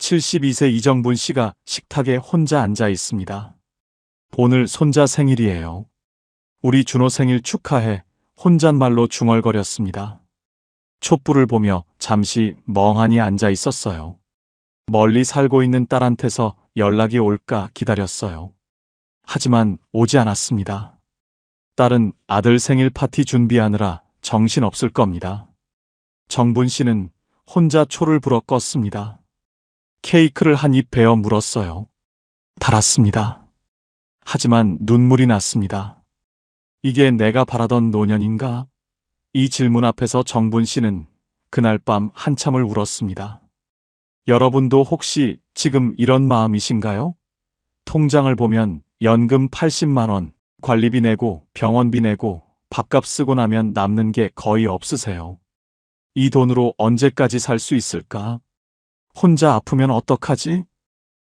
72세 이정분 씨가 식탁에 혼자 앉아 있습니다. 오늘 손자 생일이에요. 우리 준호 생일 축하해. 혼잣말로 중얼거렸습니다. 촛불을 보며 잠시 멍하니 앉아 있었어요. 멀리 살고 있는 딸한테서 연락이 올까 기다렸어요. 하지만 오지 않았습니다. 딸은 아들 생일 파티 준비하느라 정신없을 겁니다. 정분 씨는 혼자 초를 불어 껐습니다. 케이크를 한 입 베어 물었어요. 달았습니다. 하지만 눈물이 났습니다. 이게 내가 바라던 노년인가? 이 질문 앞에서 정분 씨는 그날 밤 한참을 울었습니다. 여러분도 혹시 지금 이런 마음이신가요? 통장을 보면 연금 80만 원, 관리비 내고 병원비 내고 밥값 쓰고 나면 남는 게 거의 없으세요. 이 돈으로 언제까지 살 수 있을까? 혼자 아프면 어떡하지?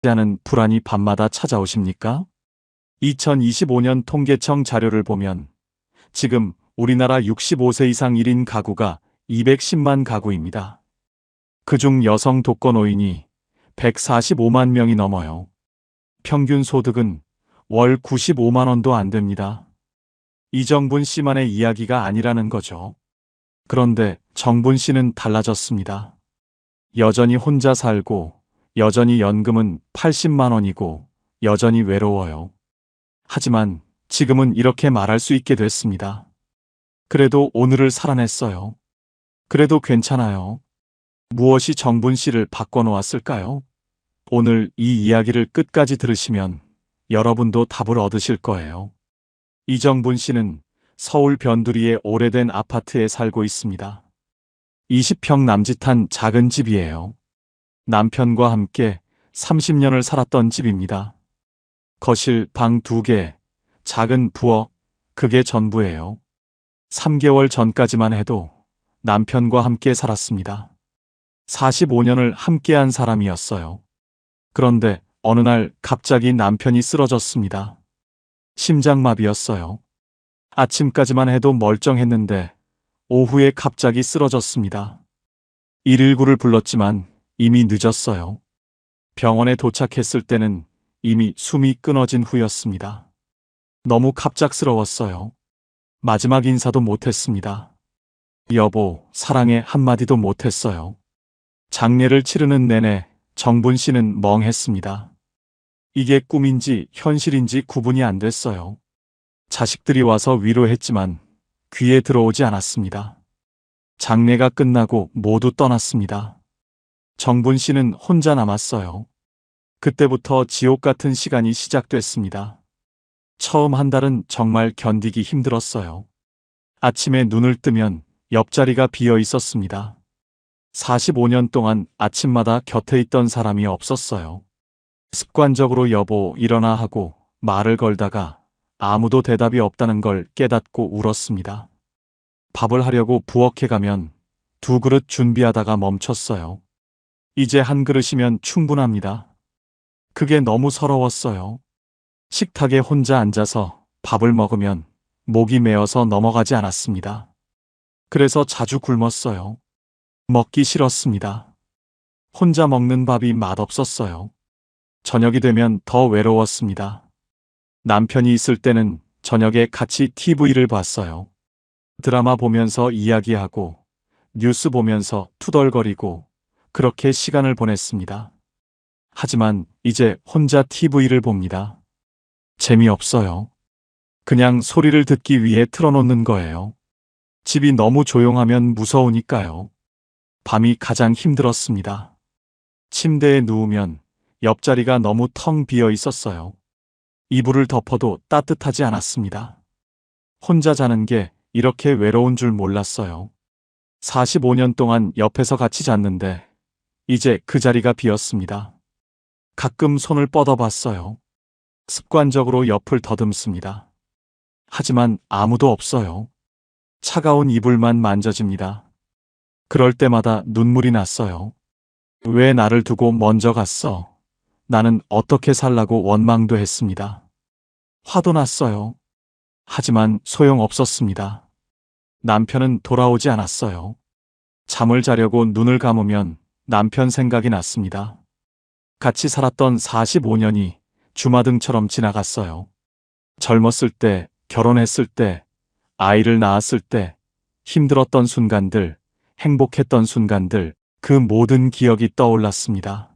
라는 불안이 밤마다 찾아오십니까? 2025년 통계청 자료를 보면 지금 우리나라 65세 이상 1인 가구가 210만 가구입니다. 그중 여성 독거노인이 145만 명이 넘어요. 평균 소득은 월 95만 원도 안 됩니다. 이정분 씨만의 이야기가 아니라는 거죠. 그런데 정분 씨는 달라졌습니다. 여전히 혼자 살고, 여전히 연금은 80만 원이고, 여전히 외로워요. 하지만 지금은 이렇게 말할 수 있게 됐습니다. 그래도 오늘을 살아냈어요. 그래도 괜찮아요. 무엇이 정분 씨를 바꿔놓았을까요? 오늘 이 이야기를 끝까지 들으시면 여러분도 답을 얻으실 거예요. 이정분 씨는 서울 변두리의 오래된 아파트에 살고 있습니다. 20평 남짓한 작은 집이에요. 남편과 함께 30년을 살았던 집입니다. 거실, 방 2개, 작은 부엌, 그게 전부예요. 3개월 전까지만 해도 남편과 함께 살았습니다. 45년을 함께한 사람이었어요. 그런데 어느 날 갑자기 남편이 쓰러졌습니다. 심장마비였어요. 아침까지만 해도 멀쩡했는데 오후에 갑자기 쓰러졌습니다. 119를 불렀지만 이미 늦었어요. 병원에 도착했을 때는 이미 숨이 끊어진 후였습니다. 너무 갑작스러웠어요. 마지막 인사도 못했습니다. 여보, 사랑해 한마디도 못했어요. 장례를 치르는 내내 정분 씨는 멍했습니다. 이게 꿈인지 현실인지 구분이 안 됐어요. 자식들이 와서 위로했지만 귀에 들어오지 않았습니다. 장례가 끝나고 모두 떠났습니다. 정분 씨는 혼자 남았어요. 그때부터 지옥 같은 시간이 시작됐습니다. 처음 한 달은 정말 견디기 힘들었어요. 아침에 눈을 뜨면 옆자리가 비어 있었습니다. 45년 동안 아침마다 곁에 있던 사람이 없었어요. 습관적으로 여보 일어나 하고 말을 걸다가 아무도 대답이 없다는 걸 깨닫고 울었습니다. 밥을 하려고 부엌에 가면 2그릇 준비하다가 멈췄어요. 이제 한 그릇이면 충분합니다. 그게 너무 서러웠어요. 식탁에 혼자 앉아서 밥을 먹으면 목이 메어서 넘어가지 않았습니다. 그래서 자주 굶었어요. 먹기 싫었습니다. 혼자 먹는 밥이 맛없었어요. 저녁이 되면 더 외로웠습니다. 남편이 있을 때는 저녁에 같이 TV를 봤어요. 드라마 보면서 이야기하고 뉴스 보면서 투덜거리고 그렇게 시간을 보냈습니다. 하지만 이제 혼자 TV를 봅니다. 재미없어요. 그냥 소리를 듣기 위해 틀어놓는 거예요. 집이 너무 조용하면 무서우니까요. 밤이 가장 힘들었습니다. 침대에 누우면 옆자리가 너무 텅 비어 있었어요. 이불을 덮어도 따뜻하지 않았습니다. 혼자 자는 게 이렇게 외로운 줄 몰랐어요. 45년 동안 옆에서 같이 잤는데 이제 그 자리가 비었습니다. 가끔 손을 뻗어봤어요. 습관적으로 옆을 더듬습니다. 하지만 아무도 없어요. 차가운 이불만 만져집니다. 그럴 때마다 눈물이 났어요. 왜 나를 두고 먼저 갔어? 나는 어떻게 살라고 원망도 했습니다. 화도 났어요. 하지만 소용없었습니다. 남편은 돌아오지 않았어요. 잠을 자려고 눈을 감으면 남편 생각이 났습니다. 같이 살았던 45년이 주마등처럼 지나갔어요. 젊었을 때, 결혼했을 때, 아이를 낳았을 때, 힘들었던 순간들, 행복했던 순간들, 그 모든 기억이 떠올랐습니다.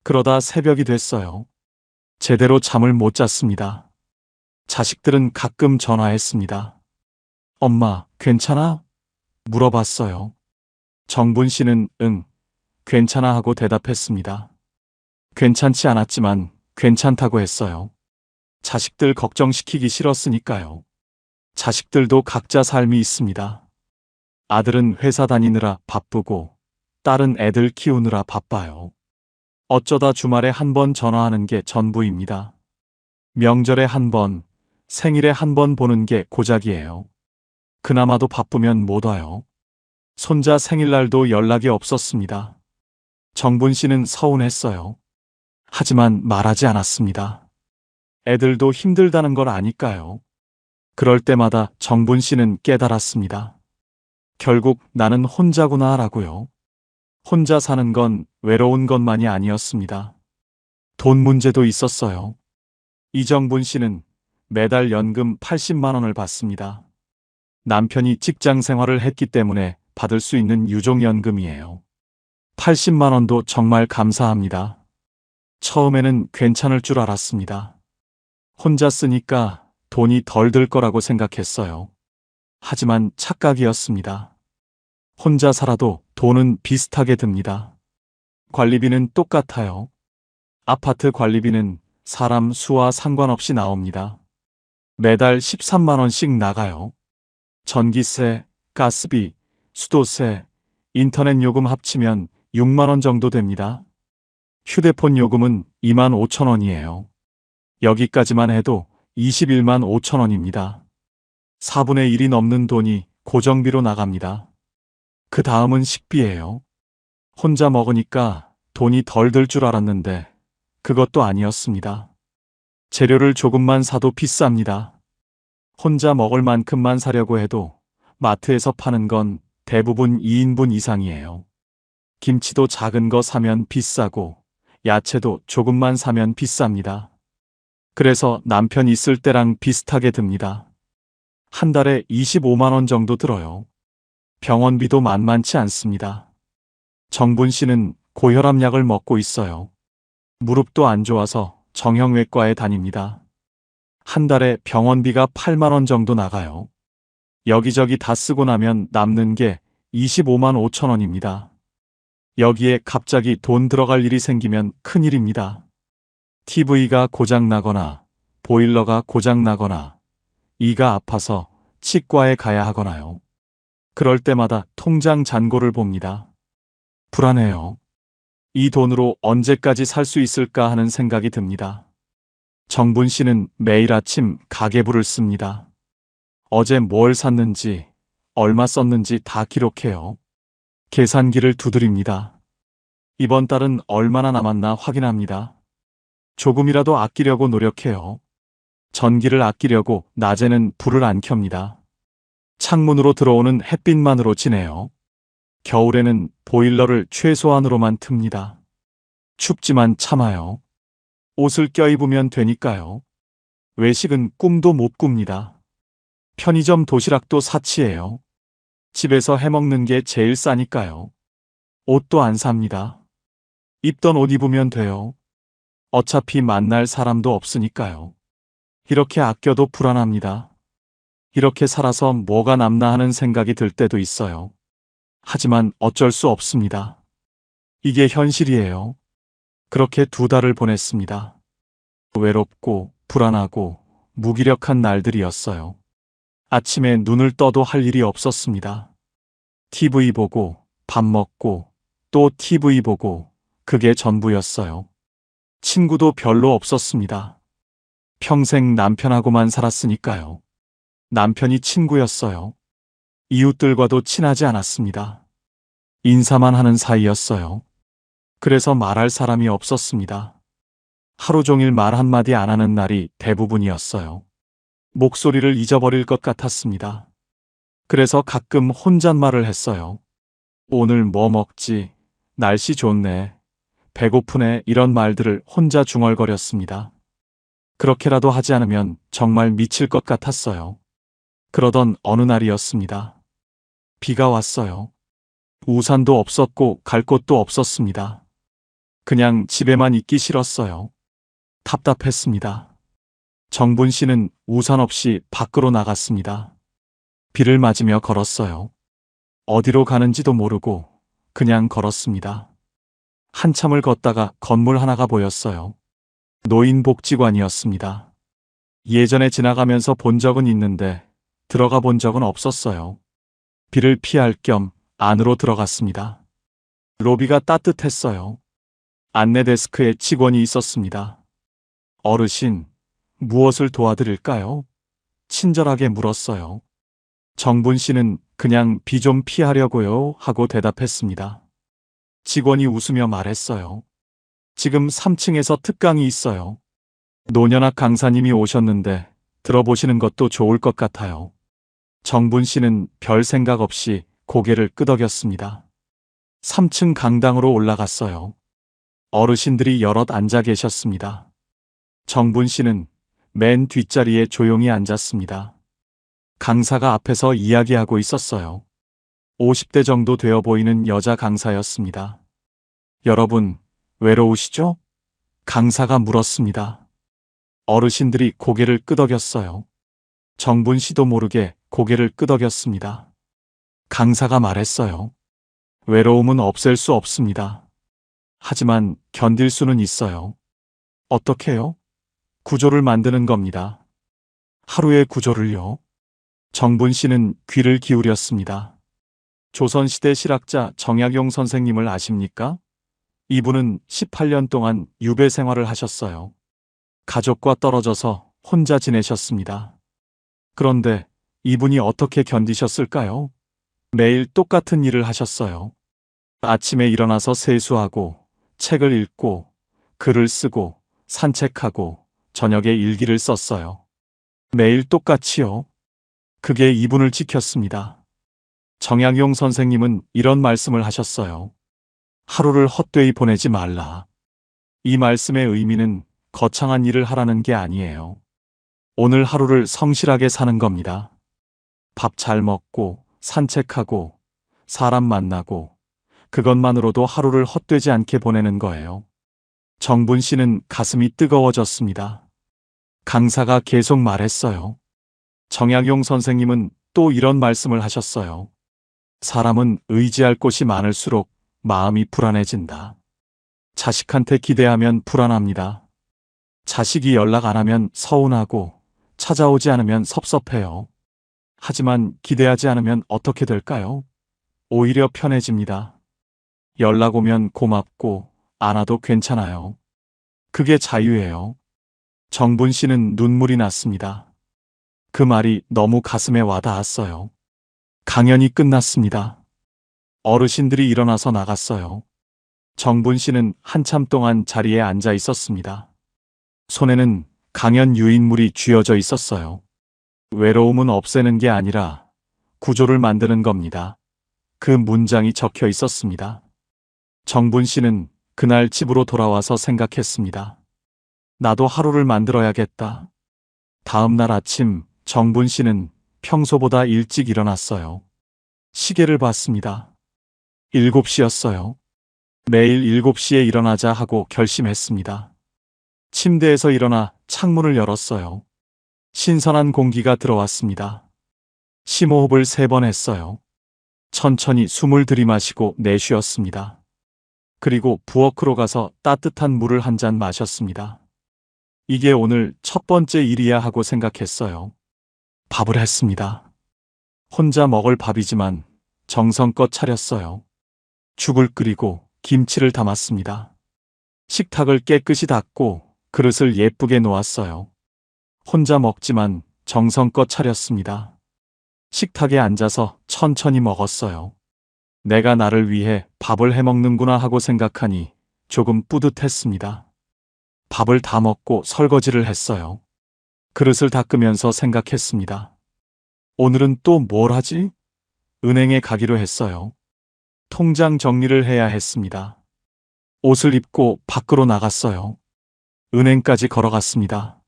그러다 새벽이 됐어요. 제대로 잠을 못 잤습니다. 자식들은 가끔 전화했습니다. 엄마, 괜찮아? 물어봤어요. 정분 씨는 응, 괜찮아 하고 대답했습니다. 괜찮지 않았지만 괜찮다고 했어요. 자식들 걱정시키기 싫었으니까요. 자식들도 각자 삶이 있습니다. 아들은 회사 다니느라 바쁘고 딸은 애들 키우느라 바빠요. 어쩌다 주말에 한 번 전화하는 게 전부입니다. 명절에 한 번, 생일에 한 번 보는 게 고작이에요. 그나마도 바쁘면 못 와요. 손자 생일날도 연락이 없었습니다. 정분 씨는 서운했어요. 하지만 말하지 않았습니다. 애들도 힘들다는 걸 아니까요. 그럴 때마다 정분 씨는 깨달았습니다. 결국 나는 혼자구나 라고요. 혼자 사는 건 외로운 것만이 아니었습니다. 돈 문제도 있었어요. 이정분 씨는 매달 연금 80만 원을 받습니다. 남편이 직장 생활을 했기 때문에 받을 수 있는 유종연금이에요. 80만 원도 정말 감사합니다. 처음에는 괜찮을 줄 알았습니다. 혼자 쓰니까 돈이 덜 들 거라고 생각했어요. 하지만 착각이었습니다. 혼자 살아도 돈은 비슷하게 듭니다. 관리비는 똑같아요. 아파트 관리비는 사람 수와 상관없이 나옵니다. 매달 13만 원씩 나가요. 전기세, 가스비, 수도세, 인터넷 요금 합치면 6만 원 정도 됩니다. 휴대폰 요금은 2만 5천 원이에요. 여기까지만 해도 21만 5천 원입니다. 4분의 1이 넘는 돈이 고정비로 나갑니다. 그 다음은 식비예요. 혼자 먹으니까 돈이 덜 들 줄 알았는데 그것도 아니었습니다. 재료를 조금만 사도 비쌉니다. 혼자 먹을 만큼만 사려고 해도 마트에서 파는 건 대부분 2인분 이상이에요. 김치도 작은 거 사면 비싸고 야채도 조금만 사면 비쌉니다. 그래서 남편 있을 때랑 비슷하게 듭니다. 한 달에 25만 원 정도 들어요. 병원비도 만만치 않습니다. 정분 씨는 고혈압 약을 먹고 있어요. 무릎도 안 좋아서 정형외과에 다닙니다. 한 달에 병원비가 8만 원 정도 나가요. 여기저기 다 쓰고 나면 남는 게 25만 5천 원입니다. 여기에 갑자기 돈 들어갈 일이 생기면 큰일입니다. TV가 고장 나거나 보일러가 고장 나거나 이가 아파서 치과에 가야 하거나요. 그럴 때마다 통장 잔고를 봅니다. 불안해요. 이 돈으로 언제까지 살 수 있을까 하는 생각이 듭니다. 정분 씨는 매일 아침 가계부를 씁니다. 어제 뭘 샀는지, 얼마 썼는지 다 기록해요. 계산기를 두드립니다. 이번 달은 얼마나 남았나 확인합니다. 조금이라도 아끼려고 노력해요. 전기를 아끼려고 낮에는 불을 안 켭니다. 창문으로 들어오는 햇빛만으로 지내요. 겨울에는 보일러를 최소한으로만 틉니다. 춥지만 참아요. 옷을 껴입으면 되니까요. 외식은 꿈도 못 꿉니다. 편의점 도시락도 사치예요. 집에서 해먹는 게 제일 싸니까요. 옷도 안 삽니다. 입던 옷 입으면 돼요. 어차피 만날 사람도 없으니까요. 이렇게 아껴도 불안합니다. 이렇게 살아서 뭐가 남나 하는 생각이 들 때도 있어요. 하지만 어쩔 수 없습니다. 이게 현실이에요. 그렇게 2달을 보냈습니다. 외롭고 불안하고 무기력한 날들이었어요. 아침에 눈을 떠도 할 일이 없었습니다. TV 보고 밥 먹고 또 TV 보고 그게 전부였어요. 친구도 별로 없었습니다. 평생 남편하고만 살았으니까요. 남편이 친구였어요. 이웃들과도 친하지 않았습니다. 인사만 하는 사이였어요. 그래서 말할 사람이 없었습니다. 하루 종일 말 한마디 안 하는 날이 대부분이었어요. 목소리를 잊어버릴 것 같았습니다. 그래서 가끔 혼잣말을 했어요. 오늘 뭐 먹지? 날씨 좋네. 배고프네 이런 말들을 혼자 중얼거렸습니다. 그렇게라도 하지 않으면 정말 미칠 것 같았어요. 그러던 어느 날이었습니다. 비가 왔어요. 우산도 없었고 갈 곳도 없었습니다. 그냥 집에만 있기 싫었어요. 답답했습니다. 정분 씨는 우산 없이 밖으로 나갔습니다. 비를 맞으며 걸었어요. 어디로 가는지도 모르고 그냥 걸었습니다. 한참을 걷다가 건물 하나가 보였어요. 노인복지관이었습니다. 예전에 지나가면서 본 적은 있는데 들어가 본 적은 없었어요. 비를 피할 겸 안으로 들어갔습니다. 로비가 따뜻했어요. 안내 데스크에 직원이 있었습니다. 어르신, 무엇을 도와드릴까요? 친절하게 물었어요. 정분 씨는 그냥 비 좀 피하려고요 하고 대답했습니다. 직원이 웃으며 말했어요. 지금 3층에서 특강이 있어요. 노년학 강사님이 오셨는데 들어보시는 것도 좋을 것 같아요. 정분 씨는 별 생각 없이 고개를 끄덕였습니다. 3층 강당으로 올라갔어요. 어르신들이 여럿 앉아 계셨습니다. 정분 씨는 맨 뒷자리에 조용히 앉았습니다. 강사가 앞에서 이야기하고 있었어요. 50대 정도 되어 보이는 여자 강사였습니다. 여러분, 외로우시죠? 강사가 물었습니다. 어르신들이 고개를 끄덕였어요. 정분 씨도 모르게 고개를 끄덕였습니다. 강사가 말했어요. 외로움은 없앨 수 없습니다. 하지만 견딜 수는 있어요. 어떻게요? 구조를 만드는 겁니다. 하루의 구조를요? 정분 씨는 귀를 기울였습니다. 조선시대 실학자 정약용 선생님을 아십니까? 이분은 18년 동안 유배 생활을 하셨어요. 가족과 떨어져서 혼자 지내셨습니다. 그런데 이분이 어떻게 견디셨을까요? 매일 똑같은 일을 하셨어요. 아침에 일어나서 세수하고, 책을 읽고, 글을 쓰고, 산책하고, 저녁에 일기를 썼어요. 매일 똑같이요. 그게 이분을 지켰습니다. 정약용 선생님은 이런 말씀을 하셨어요. 하루를 헛되이 보내지 말라. 이 말씀의 의미는 거창한 일을 하라는 게 아니에요. 오늘 하루를 성실하게 사는 겁니다. 밥 잘 먹고, 산책하고, 사람 만나고, 그것만으로도 하루를 헛되지 않게 보내는 거예요. 정분 씨는 가슴이 뜨거워졌습니다. 강사가 계속 말했어요. 정약용 선생님은 또 이런 말씀을 하셨어요. 사람은 의지할 곳이 많을수록 마음이 불안해진다. 자식한테 기대하면 불안합니다. 자식이 연락 안 하면 서운하고 찾아오지 않으면 섭섭해요. 하지만 기대하지 않으면 어떻게 될까요? 오히려 편해집니다. 연락 오면 고맙고 안 와도 괜찮아요. 그게 자유예요. 정분 씨는 눈물이 났습니다. 그 말이 너무 가슴에 와닿았어요. 강연이 끝났습니다. 어르신들이 일어나서 나갔어요. 정분 씨는 한참 동안 자리에 앉아 있었습니다. 손에는 강연 유인물이 쥐어져 있었어요. 외로움은 없애는 게 아니라 구조를 만드는 겁니다. 그 문장이 적혀 있었습니다. 정분 씨는 그날 집으로 돌아와서 생각했습니다. 나도 하루를 만들어야겠다. 다음 날 아침 정분 씨는 평소보다 일찍 일어났어요. 시계를 봤습니다. 7시였어요. 매일 7시에 일어나자 하고 결심했습니다. 침대에서 일어나 창문을 열었어요. 신선한 공기가 들어왔습니다. 심호흡을 3번 했어요. 천천히 숨을 들이마시고 내쉬었습니다. 그리고 부엌으로 가서 따뜻한 물을 한 잔 마셨습니다. 이게 오늘 첫 번째 일이야 하고 생각했어요. 밥을 했습니다. 혼자 먹을 밥이지만 정성껏 차렸어요. 죽을 끓이고 김치를 담았습니다. 식탁을 깨끗이 닦고 그릇을 예쁘게 놓았어요. 혼자 먹지만 정성껏 차렸습니다. 식탁에 앉아서 천천히 먹었어요. 내가 나를 위해 밥을 해먹는구나 하고 생각하니 조금 뿌듯했습니다. 밥을 다 먹고 설거지를 했어요. 그릇을 닦으면서 생각했습니다. 오늘은 또 뭘 하지? 은행에 가기로 했어요. 통장 정리를 해야 했습니다. 옷을 입고 밖으로 나갔어요. 은행까지 걸어갔습니다.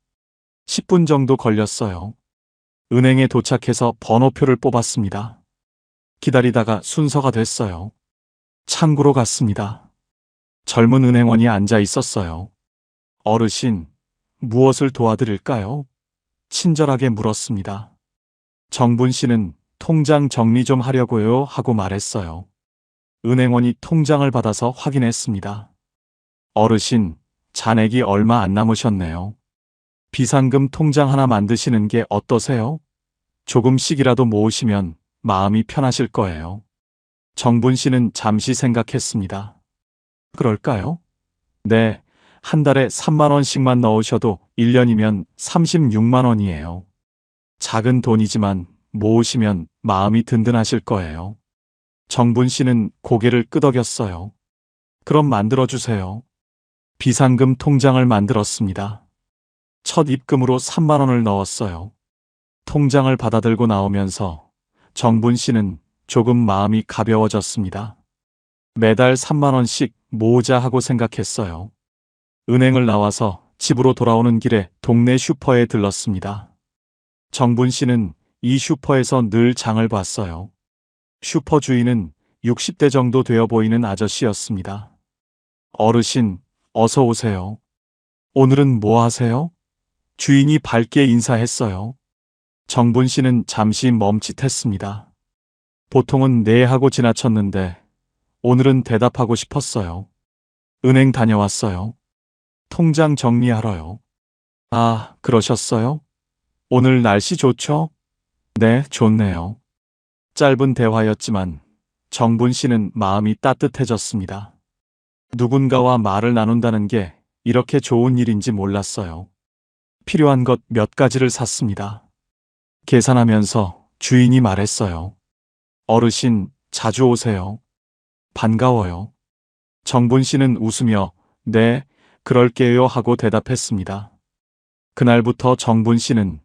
10분 정도 걸렸어요. 은행에 도착해서 번호표를 뽑았습니다. 기다리다가 순서가 됐어요. 창구로 갔습니다. 젊은 은행원이 앉아 있었어요. 어르신, 무엇을 도와드릴까요? 친절하게 물었습니다. 정분 씨는 통장 정리 좀 하려고요 하고 말했어요. 은행원이 통장을 받아서 확인했습니다. 어르신, 잔액이 얼마 안 남으셨네요. 비상금 통장 하나 만드시는 게 어떠세요? 조금씩이라도 모으시면 마음이 편하실 거예요. 정분 씨는 잠시 생각했습니다. 그럴까요? 네, 한 달에 3만 원씩만 넣으셔도 1년이면 36만 원이에요. 작은 돈이지만 모으시면 마음이 든든하실 거예요. 정분 씨는 고개를 끄덕였어요. 그럼 만들어주세요. 비상금 통장을 만들었습니다. 첫 입금으로 3만 원을 넣었어요. 통장을 받아들고 나오면서 정분 씨는 조금 마음이 가벼워졌습니다. 매달 3만 원씩 모으자 하고 생각했어요. 은행을 나와서 집으로 돌아오는 길에 동네 슈퍼에 들렀습니다. 정분 씨는 이 슈퍼에서 늘 장을 봤어요. 슈퍼 주인은 60대 정도 되어 보이는 아저씨였습니다. 어르신, 어서 오세요. 오늘은 뭐 하세요? 주인이 밝게 인사했어요. 정분 씨는 잠시 멈칫했습니다. 보통은 네 하고 지나쳤는데 오늘은 대답하고 싶었어요. 은행 다녀왔어요. 통장 정리하러요. 아, 그러셨어요? 오늘 날씨 좋죠? 네, 좋네요. 짧은 대화였지만 정분 씨는 마음이 따뜻해졌습니다. 누군가와 말을 나눈다는 게 이렇게 좋은 일인지 몰랐어요. 필요한 것 몇 가지를 샀습니다. 계산하면서 주인이 말했어요. 어르신, 자주 오세요. 반가워요. 정분 씨는 웃으며 네, 그럴게요 하고 대답했습니다. 그날부터 정분 씨는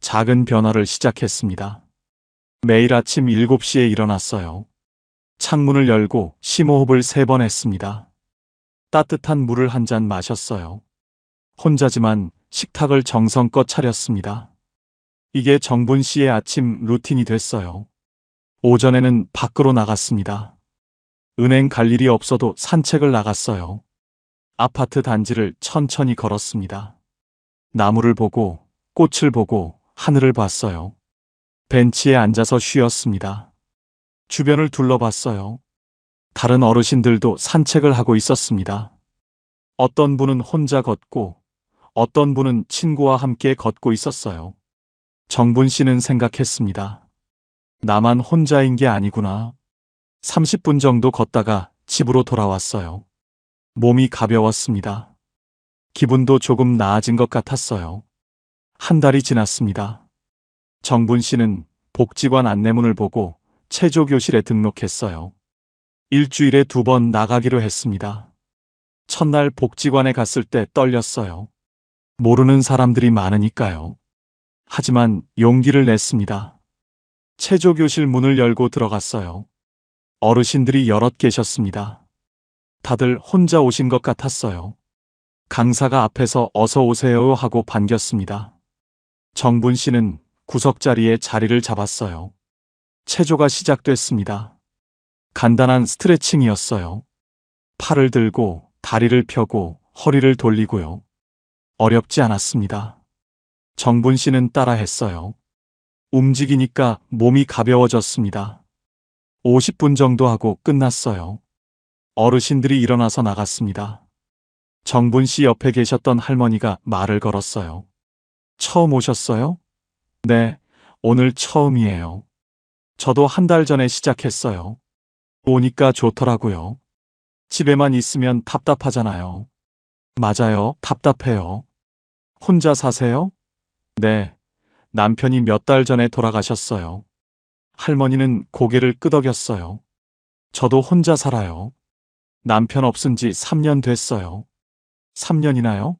작은 변화를 시작했습니다. 매일 아침 7시에 일어났어요. 창문을 열고 심호흡을 3번 했습니다. 따뜻한 물을 한 잔 마셨어요. 혼자지만 식탁을 정성껏 차렸습니다. 이게 정분 씨의 아침 루틴이 됐어요. 오전에는 밖으로 나갔습니다. 은행 갈 일이 없어도 산책을 나갔어요. 아파트 단지를 천천히 걸었습니다. 나무를 보고, 꽃을 보고, 하늘을 봤어요. 벤치에 앉아서 쉬었습니다. 주변을 둘러봤어요. 다른 어르신들도 산책을 하고 있었습니다. 어떤 분은 혼자 걷고, 어떤 분은 친구와 함께 걷고 있었어요. 정분 씨는 생각했습니다. 나만 혼자인 게 아니구나. 30분 정도 걷다가 집으로 돌아왔어요. 몸이 가벼웠습니다. 기분도 조금 나아진 것 같았어요. 한 달이 지났습니다. 정분 씨는 복지관 안내문을 보고 체조교실에 등록했어요. 일주일에 2번 나가기로 했습니다. 첫날 복지관에 갔을 때 떨렸어요. 모르는 사람들이 많으니까요. 하지만 용기를 냈습니다. 체조교실 문을 열고 들어갔어요. 어르신들이 여럿 계셨습니다. 다들 혼자 오신 것 같았어요. 강사가 앞에서 어서 오세요 하고 반겼습니다. 정분 씨는 구석자리에 자리를 잡았어요. 체조가 시작됐습니다. 간단한 스트레칭이었어요. 팔을 들고 다리를 펴고 허리를 돌리고요. 어렵지 않았습니다. 정분 씨는 따라했어요. 움직이니까 몸이 가벼워졌습니다. 50분 정도 하고 끝났어요. 어르신들이 일어나서 나갔습니다. 정분 씨 옆에 계셨던 할머니가 말을 걸었어요. 처음 오셨어요? 네, 오늘 처음이에요. 저도 한 달 전에 시작했어요. 오니까 좋더라고요. 집에만 있으면 답답하잖아요. 맞아요, 답답해요. 혼자 사세요? 네, 남편이 몇 달 전에 돌아가셨어요. 할머니는 고개를 끄덕였어요. 저도 혼자 살아요. 남편 없은 지 3년 됐어요. 3년이나요?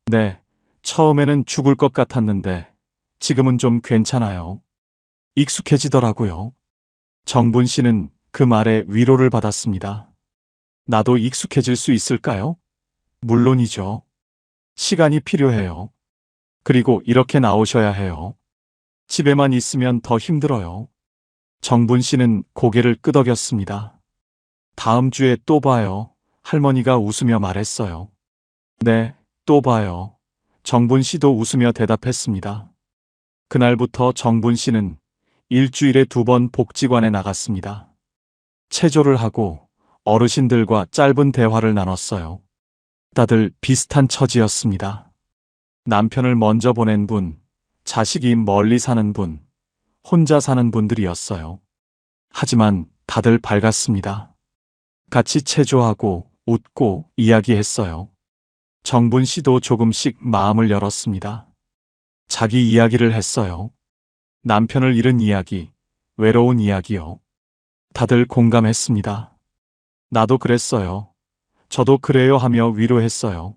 네, 처음에는 죽을 것 같았는데 지금은 좀 괜찮아요. 익숙해지더라고요. 정분 씨는 그 말에 위로를 받았습니다. 나도 익숙해질 수 있을까요? 물론이죠. 시간이 필요해요. 그리고 이렇게 나오셔야 해요. 집에만 있으면 더 힘들어요. 정분 씨는 고개를 끄덕였습니다. 다음 주에 또 봐요. 할머니가 웃으며 말했어요. 네, 또 봐요. 정분 씨도 웃으며 대답했습니다. 그날부터 정분 씨는 일주일에 2번 복지관에 나갔습니다. 체조를 하고 어르신들과 짧은 대화를 나눴어요. 다들 비슷한 처지였습니다. 남편을 먼저 보낸 분, 자식이 멀리 사는 분, 혼자 사는 분들이었어요. 하지만 다들 밝았습니다. 같이 체조하고 웃고 이야기했어요. 정분 씨도 조금씩 마음을 열었습니다. 자기 이야기를 했어요. 남편을 잃은 이야기, 외로운 이야기요. 다들 공감했습니다. 나도 그랬어요. 저도 그래요 하며 위로했어요.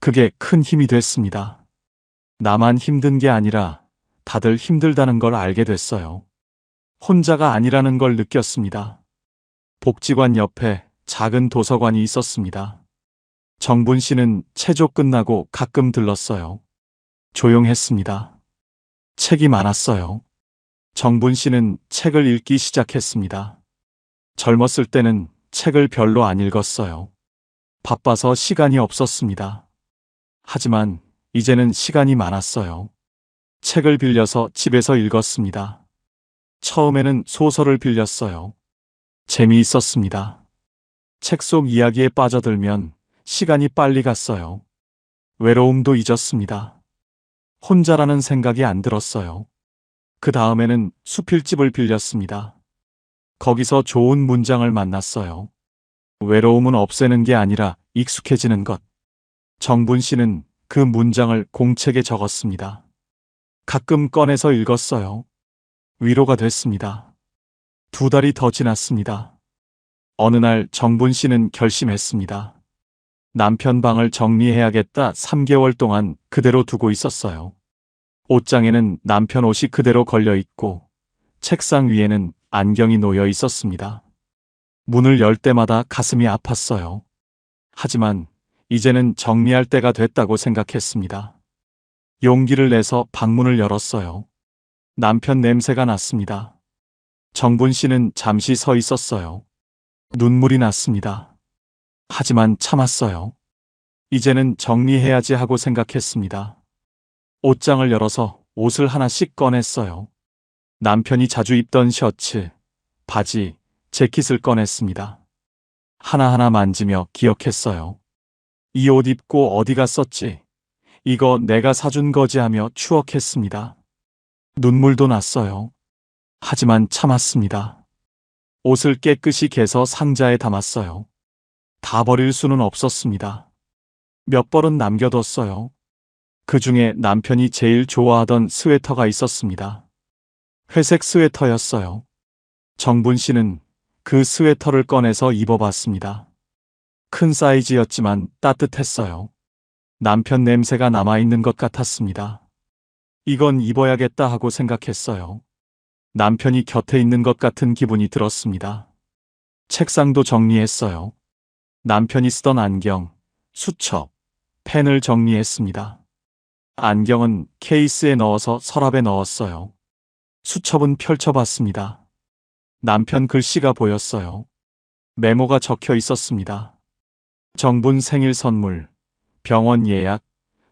그게 큰 힘이 됐습니다. 나만 힘든 게 아니라 다들 힘들다는 걸 알게 됐어요. 혼자가 아니라는 걸 느꼈습니다. 복지관 옆에 작은 도서관이 있었습니다. 정분 씨는 체조 끝나고 가끔 들렀어요. 조용했습니다. 책이 많았어요. 정분 씨는 책을 읽기 시작했습니다. 젊었을 때는 책을 별로 안 읽었어요. 바빠서 시간이 없었습니다. 하지만 이제는 시간이 많았어요. 책을 빌려서 집에서 읽었습니다. 처음에는 소설을 빌렸어요. 재미있었습니다. 책 속 이야기에 빠져들면 시간이 빨리 갔어요. 외로움도 잊었습니다. 혼자라는 생각이 안 들었어요. 그 다음에는 수필집을 빌렸습니다. 거기서 좋은 문장을 만났어요. 외로움은 없애는 게 아니라 익숙해지는 것. 정분 씨는 그 문장을 공책에 적었습니다. 가끔 꺼내서 읽었어요. 위로가 됐습니다. 2달이 더 지났습니다. 어느 날 정분 씨는 결심했습니다. 남편 방을 정리해야겠다. 3개월 동안 그대로 두고 있었어요. 옷장에는 남편 옷이 그대로 걸려 있고 책상 위에는 안경이 놓여 있었습니다. 문을 열 때마다 가슴이 아팠어요. 하지만 이제는 정리할 때가 됐다고 생각했습니다. 용기를 내서 방문을 열었어요. 남편 냄새가 났습니다. 정분 씨는 잠시 서 있었어요. 눈물이 났습니다. 하지만 참았어요. 이제는 정리해야지 하고 생각했습니다. 옷장을 열어서 옷을 하나씩 꺼냈어요. 남편이 자주 입던 셔츠, 바지, 재킷을 꺼냈습니다. 하나하나 만지며 기억했어요. 이 옷 입고 어디 갔었지? 이거 내가 사준 거지 하며 추억했습니다. 눈물도 났어요. 하지만 참았습니다. 옷을 깨끗이 개서 상자에 담았어요. 다 버릴 수는 없었습니다. 몇 벌은 남겨뒀어요. 그 중에 남편이 제일 좋아하던 스웨터가 있었습니다. 회색 스웨터였어요. 정분 씨는 그 스웨터를 꺼내서 입어봤습니다. 큰 사이즈였지만 따뜻했어요. 남편 냄새가 남아있는 것 같았습니다. 이건 입어야겠다 하고 생각했어요. 남편이 곁에 있는 것 같은 기분이 들었습니다. 책상도 정리했어요. 남편이 쓰던 안경, 수첩, 펜을 정리했습니다. 안경은 케이스에 넣어서 서랍에 넣었어요. 수첩은 펼쳐봤습니다. 남편 글씨가 보였어요. 메모가 적혀 있었습니다. 정분 생일 선물, 병원 예약,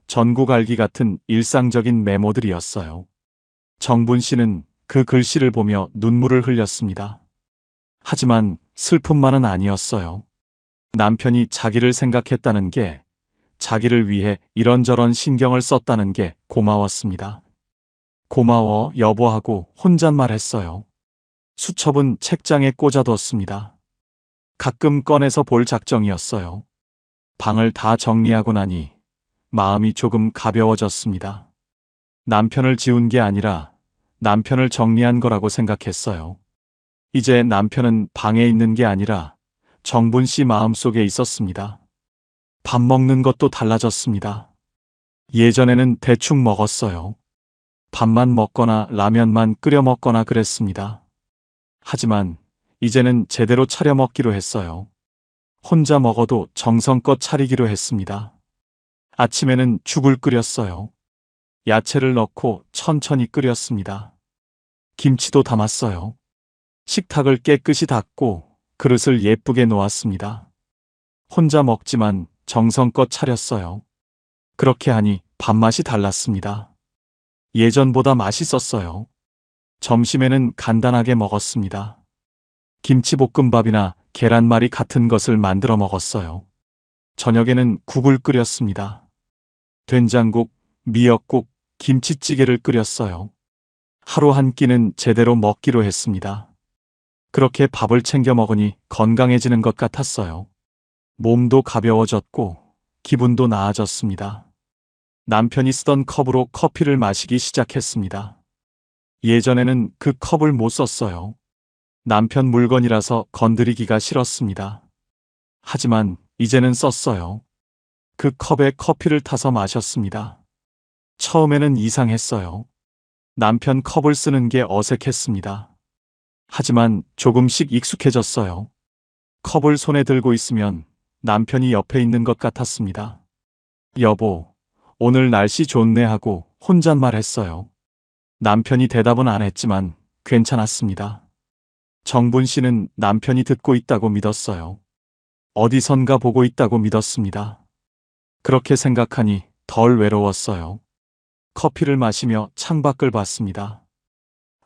전국 알기 같은 일상적인 메모들이었어요. 정분 씨는 그 글씨를 보며 눈물을 흘렸습니다. 하지만 슬픔만은 아니었어요. 남편이 자기를 생각했다는 게, 자기를 위해 이런저런 신경을 썼다는 게 고마웠습니다. 고마워 여보 하고 혼잣말했어요. 수첩은 책장에 꽂아뒀습니다. 가끔 꺼내서 볼 작정이었어요. 방을 다 정리하고 나니 마음이 조금 가벼워졌습니다. 남편을 지운 게 아니라 남편을 정리한 거라고 생각했어요. 이제 남편은 방에 있는 게 아니라 정분 씨 마음속에 있었습니다. 밥 먹는 것도 달라졌습니다. 예전에는 대충 먹었어요. 밥만 먹거나 라면만 끓여 먹거나 그랬습니다. 하지만 이제는 제대로 차려 먹기로 했어요. 혼자 먹어도 정성껏 차리기로 했습니다. 아침에는 죽을 끓였어요. 야채를 넣고 천천히 끓였습니다. 김치도 담았어요. 식탁을 깨끗이 닦고 그릇을 예쁘게 놓았습니다. 혼자 먹지만 정성껏 차렸어요. 그렇게 하니 밥맛이 달랐습니다. 예전보다 맛있었어요. 점심에는 간단하게 먹었습니다. 김치볶음밥이나 계란말이 같은 것을 만들어 먹었어요. 저녁에는 국을 끓였습니다. 된장국, 미역국, 김치찌개를 끓였어요. 하루 한 끼는 제대로 먹기로 했습니다. 그렇게 밥을 챙겨 먹으니 건강해지는 것 같았어요. 몸도 가벼워졌고 기분도 나아졌습니다. 남편이 쓰던 컵으로 커피를 마시기 시작했습니다. 예전에는 그 컵을 못 썼어요. 남편 물건이라서 건드리기가 싫었습니다. 하지만 이제는 썼어요. 그 컵에 커피를 타서 마셨습니다. 처음에는 이상했어요. 남편 컵을 쓰는 게 어색했습니다. 하지만 조금씩 익숙해졌어요. 컵을 손에 들고 있으면 남편이 옆에 있는 것 같았습니다. 여보, 오늘 날씨 좋네 하고 혼잣말했어요. 남편이 대답은 안 했지만 괜찮았습니다. 정분 씨는 남편이 듣고 있다고 믿었어요. 어디선가 보고 있다고 믿었습니다. 그렇게 생각하니 덜 외로웠어요. 커피를 마시며 창밖을 봤습니다.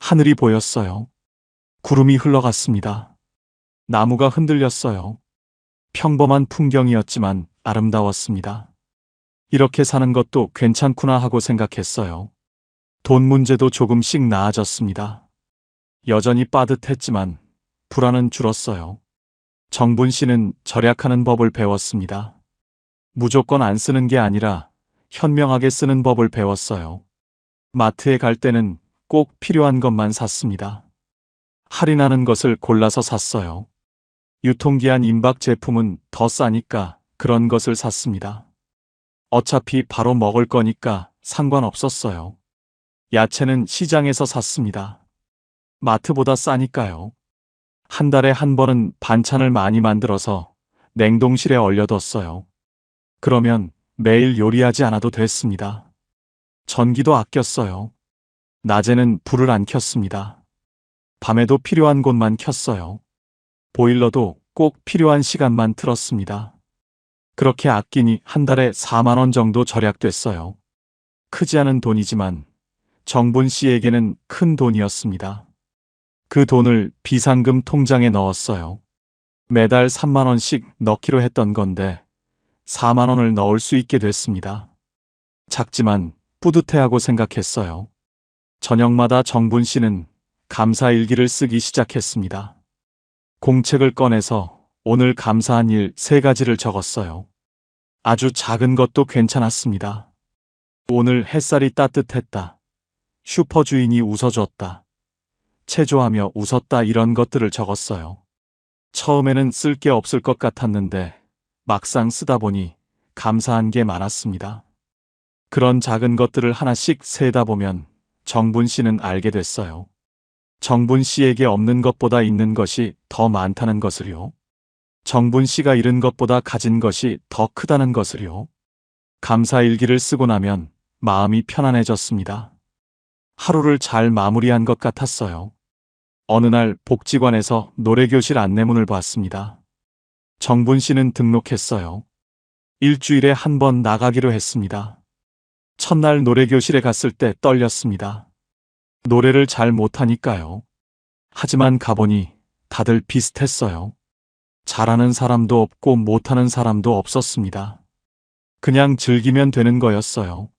하늘이 보였어요. 구름이 흘러갔습니다. 나무가 흔들렸어요. 평범한 풍경이었지만 아름다웠습니다. 이렇게 사는 것도 괜찮구나 하고 생각했어요. 돈 문제도 조금씩 나아졌습니다. 여전히 빠듯했지만 불안은 줄었어요. 정분 씨는 절약하는 법을 배웠습니다. 무조건 안 쓰는 게 아니라 현명하게 쓰는 법을 배웠어요. 마트에 갈 때는 꼭 필요한 것만 샀습니다. 할인하는 것을 골라서 샀어요. 유통기한 임박 제품은 더 싸니까 그런 것을 샀습니다. 어차피 바로 먹을 거니까 상관없었어요. 야채는 시장에서 샀습니다. 마트보다 싸니까요. 한 달에 한 번은 반찬을 많이 만들어서 냉동실에 얼려뒀어요. 그러면 매일 요리하지 않아도 됐습니다. 전기도 아꼈어요. 낮에는 불을 안 켰습니다. 밤에도 필요한 곳만 켰어요. 보일러도 꼭 필요한 시간만 틀었습니다. 그렇게 아끼니 한 달에 4만 원 정도 절약됐어요. 크지 않은 돈이지만 정분 씨에게는 큰 돈이었습니다. 그 돈을 비상금 통장에 넣었어요. 매달 3만 원씩 넣기로 했던 건데 4만 원을 넣을 수 있게 됐습니다. 작지만 뿌듯해하고 생각했어요. 저녁마다 정분 씨는 감사일기를 쓰기 시작했습니다. 공책을 꺼내서 오늘 감사한 일 3가지를 적었어요. 아주 작은 것도 괜찮았습니다. 오늘 햇살이 따뜻했다. 슈퍼 주인이 웃어줬다. 체조하며 웃었다 이런 것들을 적었어요. 처음에는 쓸 게 없을 것 같았는데 막상 쓰다 보니 감사한 게 많았습니다. 그런 작은 것들을 하나씩 세다 보면 정분 씨는 알게 됐어요. 정분 씨에게 없는 것보다 있는 것이 더 많다는 것을요. 정분 씨가 잃은 것보다 가진 것이 더 크다는 것을요. 감사일기를 쓰고 나면 마음이 편안해졌습니다. 하루를 잘 마무리한 것 같았어요. 어느 날 복지관에서 노래교실 안내문을 봤습니다. 정분 씨는 등록했어요. 일주일에 한 번 나가기로 했습니다. 첫날 노래교실에 갔을 때 떨렸습니다. 노래를 잘 못하니까요. 하지만 가보니 다들 비슷했어요. 잘하는 사람도 없고 못하는 사람도 없었습니다. 그냥 즐기면 되는 거였어요.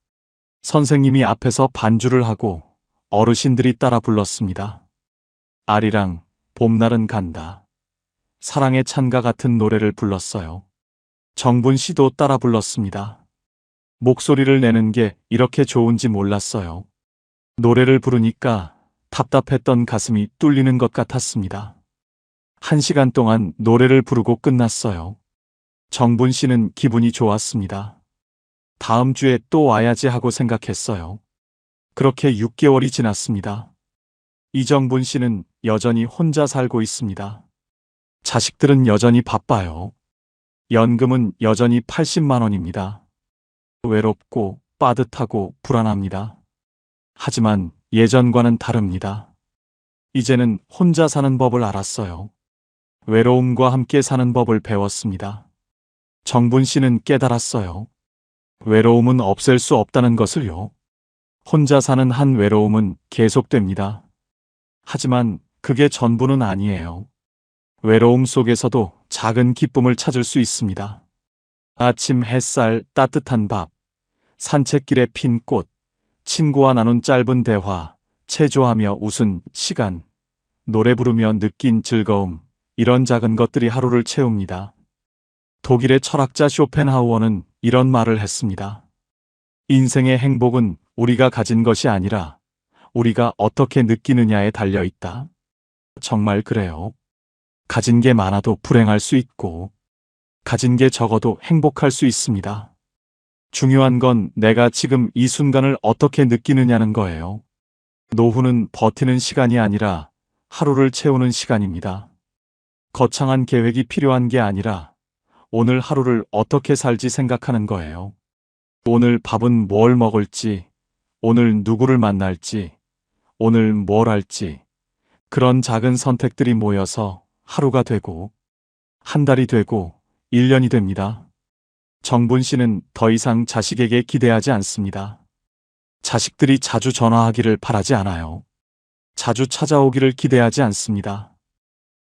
선생님이 앞에서 반주를 하고 어르신들이 따라 불렀습니다. 아리랑 봄날은 간다. 사랑의 찬가 같은 노래를 불렀어요. 정분 씨도 따라 불렀습니다. 목소리를 내는 게 이렇게 좋은지 몰랐어요. 노래를 부르니까 답답했던 가슴이 뚫리는 것 같았습니다. 1시간 동안 노래를 부르고 끝났어요. 정분 씨는 기분이 좋았습니다. 다음 주에 또 와야지 하고 생각했어요. 그렇게 6개월이 지났습니다. 이정분 씨는 여전히 혼자 살고 있습니다. 자식들은 여전히 바빠요. 연금은 여전히 80만 원입니다. 외롭고 빠듯하고 불안합니다. 하지만 예전과는 다릅니다. 이제는 혼자 사는 법을 알았어요. 외로움과 함께 사는 법을 배웠습니다. 정분 씨는 깨달았어요. 외로움은 없앨 수 없다는 것을요. 혼자 사는 한 외로움은 계속됩니다. 하지만 그게 전부는 아니에요. 외로움 속에서도 작은 기쁨을 찾을 수 있습니다. 아침 햇살, 따뜻한 밥, 산책길에 핀 꽃, 친구와 나눈 짧은 대화, 체조하며 웃은 시간, 노래 부르며 느낀 즐거움, 이런 작은 것들이 하루를 채웁니다. 독일의 철학자 쇼펜하우어는 이런 말을 했습니다. 인생의 행복은 우리가 가진 것이 아니라 우리가 어떻게 느끼느냐에 달려 있다. 정말 그래요. 가진 게 많아도 불행할 수 있고, 가진 게 적어도 행복할 수 있습니다. 중요한 건 내가 지금 이 순간을 어떻게 느끼느냐는 거예요. 노후는 버티는 시간이 아니라 하루를 채우는 시간입니다. 거창한 계획이 필요한 게 아니라 오늘 하루를 어떻게 살지 생각하는 거예요. 오늘 밥은 뭘 먹을지, 오늘 누구를 만날지, 오늘 뭘 할지, 그런 작은 선택들이 모여서 하루가 되고, 한 달이 되고, 1년이 됩니다. 정분 씨는 더 이상 자식에게 기대하지 않습니다. 자식들이 자주 전화하기를 바라지 않아요. 자주 찾아오기를 기대하지 않습니다.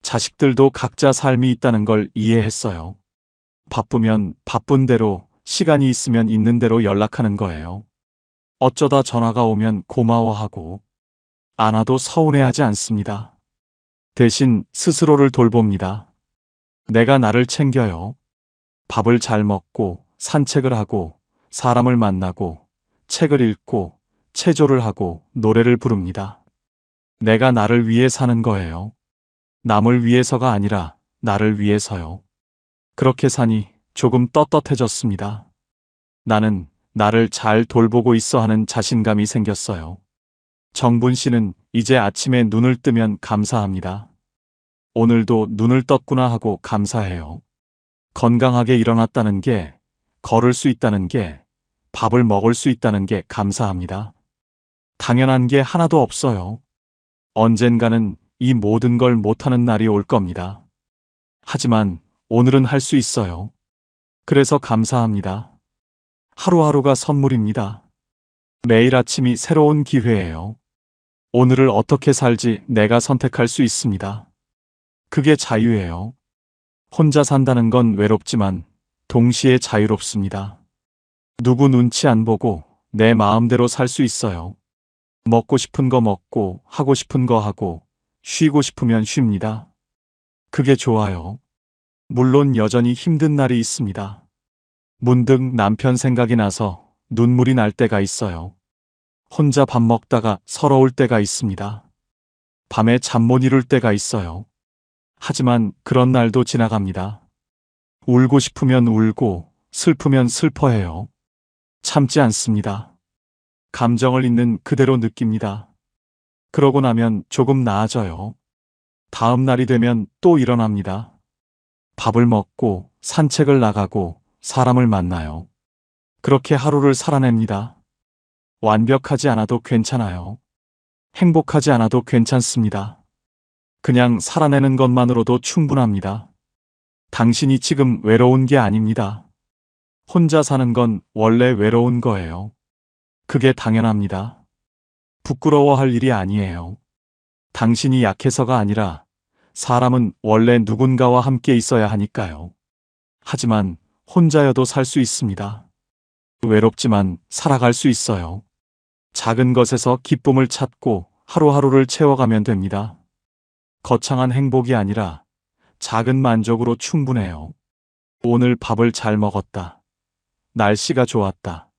자식들도 각자 삶이 있다는 걸 이해했어요. 바쁘면 바쁜 대로, 시간이 있으면 있는 대로 연락하는 거예요. 어쩌다 전화가 오면 고마워하고, 안 와도 서운해하지 않습니다. 대신 스스로를 돌봅니다. 내가 나를 챙겨요. 밥을 잘 먹고, 산책을 하고, 사람을 만나고, 책을 읽고, 체조를 하고, 노래를 부릅니다. 내가 나를 위해 사는 거예요. 남을 위해서가 아니라 나를 위해서요. 그렇게 사니 조금 떳떳해졌습니다. 나는 나를 잘 돌보고 있어 하는 자신감이 생겼어요. 정분 씨는 이제 아침에 눈을 뜨면 감사합니다. 오늘도 눈을 떴구나 하고 감사해요. 건강하게 일어났다는 게, 걸을 수 있다는 게, 밥을 먹을 수 있다는 게 감사합니다. 당연한 게 하나도 없어요. 언젠가는 이 모든 걸 못하는 날이 올 겁니다. 하지만 오늘은 할 수 있어요. 그래서 감사합니다. 하루하루가 선물입니다. 매일 아침이 새로운 기회예요. 오늘을 어떻게 살지 내가 선택할 수 있습니다. 그게 자유예요. 혼자 산다는 건 외롭지만 동시에 자유롭습니다. 누구 눈치 안 보고 내 마음대로 살 수 있어요. 먹고 싶은 거 먹고, 하고 싶은 거 하고, 쉬고 싶으면 쉽니다. 그게 좋아요. 물론 여전히 힘든 날이 있습니다. 문득 남편 생각이 나서 눈물이 날 때가 있어요. 혼자 밥 먹다가 서러울 때가 있습니다. 밤에 잠 못 이룰 때가 있어요. 하지만 그런 날도 지나갑니다. 울고 싶으면 울고, 슬프면 슬퍼해요. 참지 않습니다. 감정을 있는 그대로 느낍니다. 그러고 나면 조금 나아져요. 다음 날이 되면 또 일어납니다. 밥을 먹고, 산책을 나가고, 사람을 만나요. 그렇게 하루를 살아냅니다. 완벽하지 않아도 괜찮아요. 행복하지 않아도 괜찮습니다. 그냥 살아내는 것만으로도 충분합니다. 당신이 지금 외로운 게 아닙니다. 혼자 사는 건 원래 외로운 거예요. 그게 당연합니다. 부끄러워할 일이 아니에요. 당신이 약해서가 아니라 사람은 원래 누군가와 함께 있어야 하니까요. 하지만 혼자여도 살 수 있습니다. 외롭지만 살아갈 수 있어요. 작은 것에서 기쁨을 찾고 하루하루를 채워가면 됩니다. 거창한 행복이 아니라 작은 만족으로 충분해요. 오늘 밥을 잘 먹었다. 날씨가 좋았다.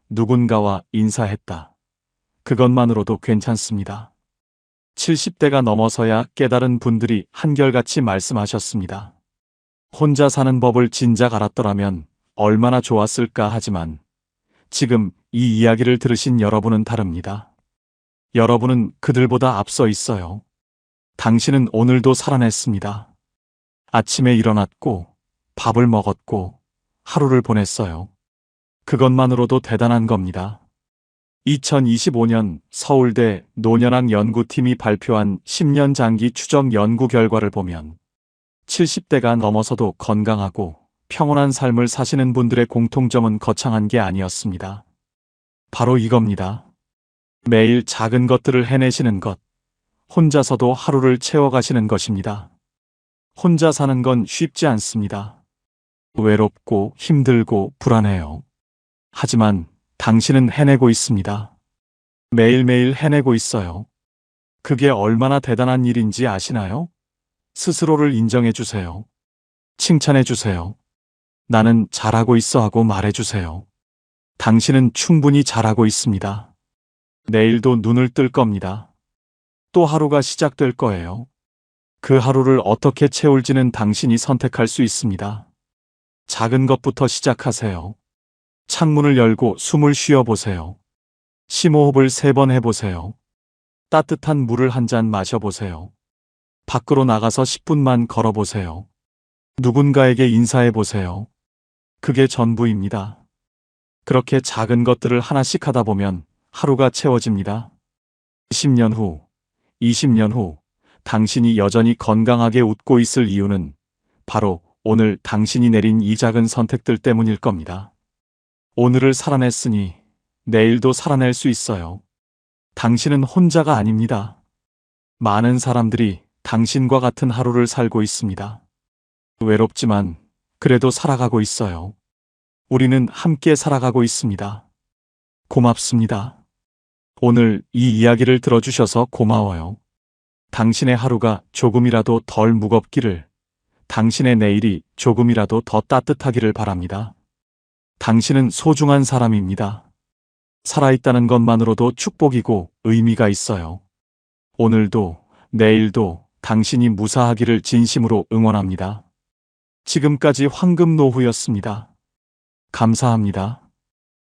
누군가와 인사했다. 그것만으로도 괜찮습니다. 70대가 넘어서야 깨달은 분들이 한결같이 말씀하셨습니다. 혼자 사는 법을 진작 알았더라면 얼마나 좋았을까 하지만 지금 이 이야기를 들으신 여러분은 다릅니다. 여러분은 그들보다 앞서 있어요. 당신은 오늘도 살아냈습니다. 아침에 일어났고, 밥을 먹었고 하루를 보냈어요. 그것만으로도 대단한 겁니다. 2025년 서울대 노년학 연구팀이 발표한 10년 장기 추적 연구 결과를 보면 70대가 넘어서도 건강하고 평온한 삶을 사시는 분들의 공통점은 거창한 게 아니었습니다. 바로 이겁니다. 매일 작은 것들을 해내시는 것, 혼자서도 하루를 채워가시는 것입니다. 혼자 사는 건 쉽지 않습니다. 외롭고 힘들고 불안해요. 하지만 당신은 해내고 있습니다. 매일매일 해내고 있어요. 그게 얼마나 대단한 일인지 아시나요? 스스로를 인정해 주세요. 칭찬해 주세요. 나는 잘하고 있어 하고 말해 주세요. 당신은 충분히 잘하고 있습니다. 내일도 눈을 뜰 겁니다. 또 하루가 시작될 거예요. 그 하루를 어떻게 채울지는 당신이 선택할 수 있습니다. 작은 것부터 시작하세요. 창문을 열고 숨을 쉬어 보세요. 심호흡을 3번 해보세요. 따뜻한 물을 한 잔 마셔보세요. 밖으로 나가서 10분만 걸어보세요. 누군가에게 인사해 보세요. 그게 전부입니다. 그렇게 작은 것들을 하나씩 하다 보면 하루가 채워집니다. 10년 후, 20년 후, 당신이 여전히 건강하게 웃고 있을 이유는 바로 오늘 당신이 내린 이 작은 선택들 때문일 겁니다. 오늘을 살아냈으니 내일도 살아낼 수 있어요. 당신은 혼자가 아닙니다. 많은 사람들이 당신과 같은 하루를 살고 있습니다. 외롭지만 그래도 살아가고 있어요. 우리는 함께 살아가고 있습니다. 고맙습니다. 오늘 이 이야기를 들어주셔서 고마워요. 당신의 하루가 조금이라도 덜 무겁기를, 당신의 내일이 조금이라도 더 따뜻하기를 바랍니다. 당신은 소중한 사람입니다. 살아있다는 것만으로도 축복이고 의미가 있어요. 오늘도 내일도 당신이 무사하기를 진심으로 응원합니다. 지금까지 황금노후였습니다. 감사합니다.